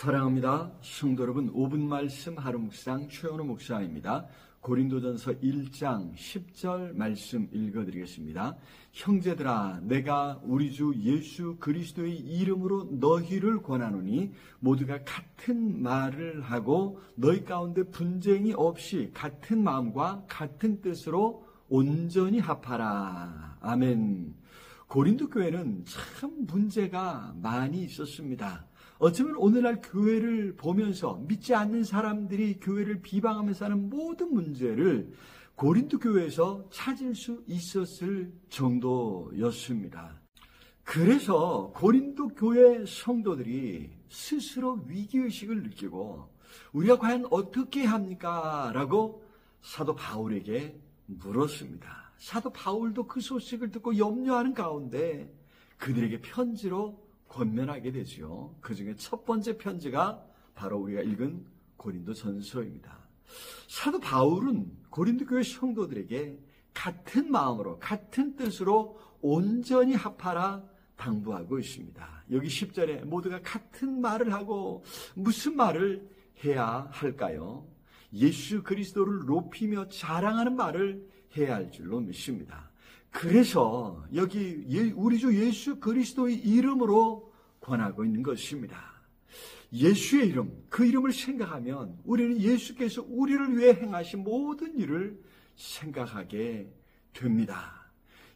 사랑합니다. 성도 여러분, 5분 말씀 하루 묵상 최현우 목사입니다. 고린도전서 1장 10절 말씀 읽어드리겠습니다. 형제들아, 내가 우리 주 예수 그리스도의 이름으로 너희를 권하노니 모두가 같은 말을 하고 너희 가운데 분쟁이 없이 같은 마음과 같은 뜻으로 온전히 합하라. 아멘. 고린도 교회는 참 문제가 많이 있었습니다. 어쩌면 오늘날 교회를 보면서 믿지 않는 사람들이 교회를 비방하면서 하는 모든 문제를 고린도 교회에서 찾을 수 있었을 정도였습니다. 그래서 고린도 교회 성도들이 스스로 위기의식을 느끼고 우리가 과연 어떻게 합니까? 라고 사도 바울에게 물었습니다. 사도 바울도 그 소식을 듣고 염려하는 가운데 그들에게 편지로 권면하게 되지요. 그 중에 첫 번째 편지가 바로 우리가 읽은 고린도 전서입니다. 사도 바울은 고린도 교회 성도들에게 같은 마음으로 같은 뜻으로 온전히 합하라 당부하고 있습니다. 여기 10절에 모두가 같은 말을 하고 무슨 말을 해야 할까요? 예수 그리스도를 높이며 자랑하는 말을 해야 할 줄로 믿습니다. 그래서 여기 우리 주 예수 그리스도의 이름으로 권하고 있는 것입니다. 예수의 이름, 그 이름을 생각하면 우리는 예수께서 우리를 위해 행하신 모든 일을 생각하게 됩니다.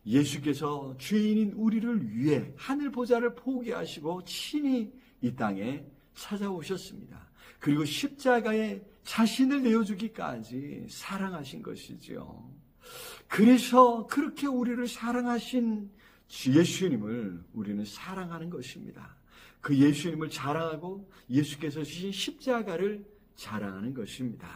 예수께서 죄인인 우리를 위해 하늘 보좌를 포기하시고 친히 이 땅에 찾아오셨습니다. 그리고 십자가에 자신을 내어주기까지 사랑하신 것이지요. 그래서 그렇게 우리를 사랑하신 예수님을 우리는 사랑하는 것입니다. 그 예수님을 자랑하고 예수께서 주신 십자가를 자랑하는 것입니다.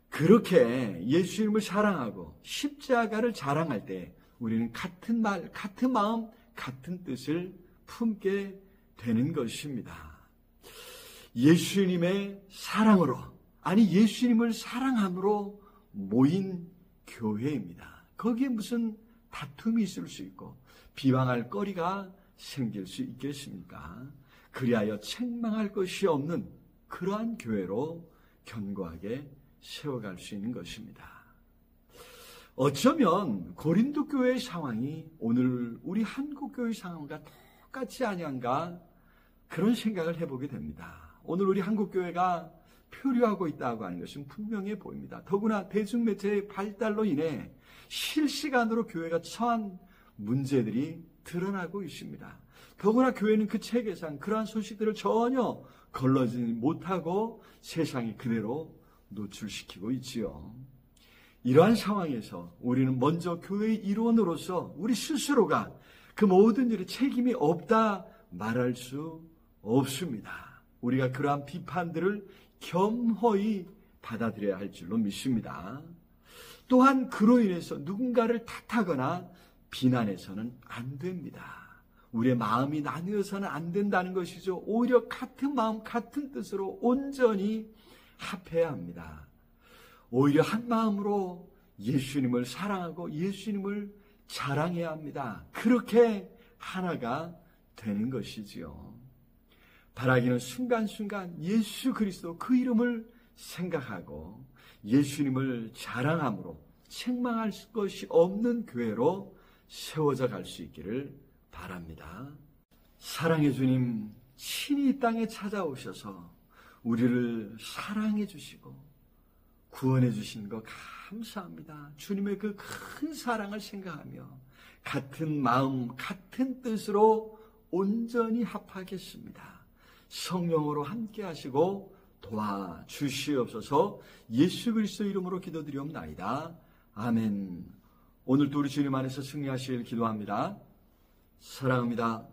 그렇게 예수님을 사랑하고 십자가를 자랑할 때 우리는 같은 말, 같은 마음, 같은 뜻을 품게 되는 것입니다. 예수님의 사랑으로, 아니 예수님을 사랑함으로 모인 교회입니다. 거기에 무슨 다툼이 있을 수 있고 비방할 거리가 생길 수 있겠습니까? 그리하여 책망할 것이 없는 그러한 교회로 견고하게 세워갈 수 있는 것입니다. 어쩌면 고린도 교회의 상황이 오늘 우리 한국 교회의 상황과 똑같지 아니한가 그런 생각을 해보게 됩니다. 오늘 우리 한국 교회가 표류하고 있다고 하는 것은 분명해 보입니다. 더구나 대중매체의 발달로 인해 실시간으로 교회가 처한 문제들이 드러나고 있습니다. 더구나 교회는 그 체계상 그러한 소식들을 전혀 걸러지 못하고 세상에 그대로 노출시키고 있지요. 이러한 상황에서 우리는 먼저 교회의 일원으로서 우리 스스로가 그 모든 일에 책임이 없다 말할 수 없습니다. 우리가 그러한 비판들을 겸허히 받아들여야 할 줄로 믿습니다. 또한 그로 인해서 누군가를 탓하거나 비난해서는 안 됩니다. 우리의 마음이 나뉘어서는 안 된다는 것이죠. 오히려 같은 마음, 같은 뜻으로 온전히 합해야 합니다. 오히려 한 마음으로 예수님을 사랑하고 예수님을 자랑해야 합니다. 그렇게 하나가 되는 것이지요. 바라기는 순간순간 예수 그리스도 그 이름을 생각하고 예수님을 자랑함으로 책망할 것이 없는 교회로 세워져 갈 수 있기를 바랍니다. 사랑의 주님, 친히 이 땅에 찾아오셔서 우리를 사랑해 주시고 구원해 주신 거 감사합니다. 주님의 그 큰 사랑을 생각하며 같은 마음, 같은 뜻으로 온전히 합하겠습니다. 성령으로 함께 하시고 도와주시옵소서. 예수 그리스도 이름으로 기도드리옵나이다. 아멘. 오늘도 우리 주님 안에서 승리하시길 기도합니다. 사랑합니다.